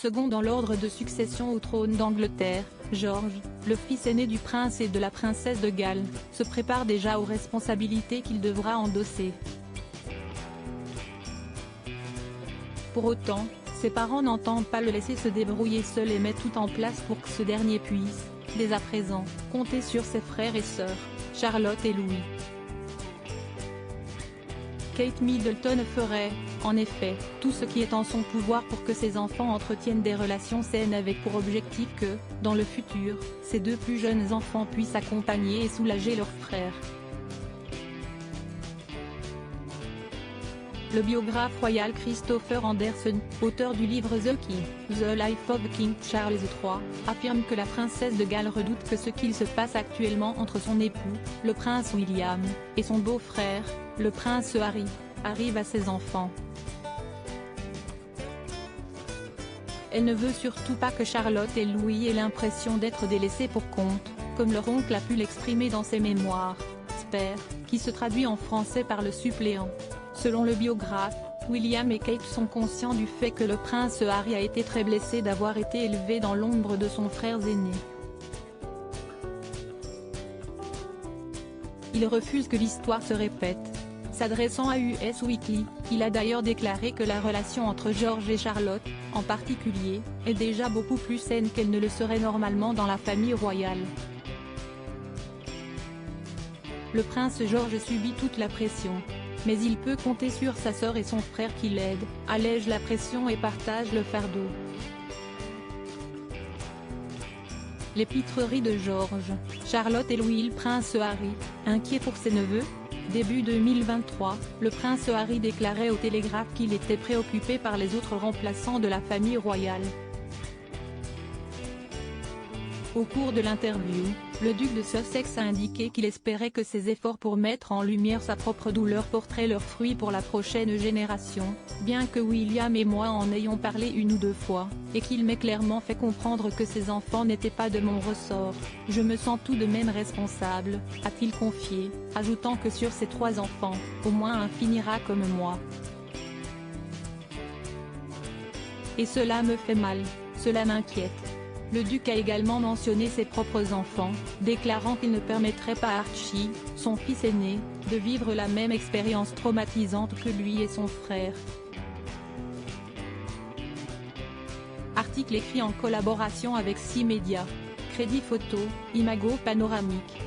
Second dans l'ordre de succession au trône d'Angleterre, George, le fils aîné du prince et de la princesse de Galles, se prépare déjà aux responsabilités qu'il devra endosser. Pour autant, ses parents n'entendent pas le laisser se débrouiller seul et mettent tout en place pour que ce dernier puisse, dès à présent, compter sur ses frères et sœurs, Charlotte et Louis. Kate Middleton ferait, en effet, tout ce qui est en son pouvoir pour que ses enfants entretiennent des relations saines avec pour objectif que, dans le futur, ses deux plus jeunes enfants puissent accompagner et soulager leurs frères. Le biographe royal Christopher Anderson, auteur du livre The Life of King Charles III, affirme que la princesse de Galles redoute que ce qu'il se passe actuellement entre son époux, le prince William, et son beau-frère, le prince Harry, arrive à ses enfants. Elle ne veut surtout pas que Charlotte et Louis aient l'impression d'être délaissés pour compte, comme leur oncle a pu l'exprimer dans ses mémoires, Spare, qui se traduit en français par le suppléant. Selon le biographe, William et Kate sont conscients du fait que le prince Harry a été très blessé d'avoir été élevé dans l'ombre de son frère aîné. Il refuse que l'histoire se répète. S'adressant à US Weekly, il a d'ailleurs déclaré que la relation entre George et Charlotte, en particulier, est déjà beaucoup plus saine qu'elle ne le serait normalement dans la famille royale. Le prince George subit toute la pression. Mais il peut compter sur sa sœur et son frère qui l'aident, allègent la pression et partagent le fardeau. L'épitrerie de George, Charlotte et Louis. Le prince Harry, inquiet pour ses neveux. Début 2023, le prince Harry déclarait au Télégraphe qu'il était préoccupé par les autres remplaçants de la famille royale. Au cours de l'interview, le duc de Sussex a indiqué qu'il espérait que ses efforts pour mettre en lumière sa propre douleur porteraient leurs fruits pour la prochaine génération, bien que William et moi en ayons parlé une ou deux fois, et qu'il m'ait clairement fait comprendre que ses enfants n'étaient pas de mon ressort. Je me sens tout de même responsable, a-t-il confié, ajoutant que sur ses 3 enfants, au moins un finira comme moi. Et cela me fait mal, cela m'inquiète. Le duc a également mentionné ses propres enfants, déclarant qu'il ne permettrait pas à Archie, son fils aîné, de vivre la même expérience traumatisante que lui et son frère. Article écrit en collaboration avec 6 médias. Crédit photo, Imago Panoramique.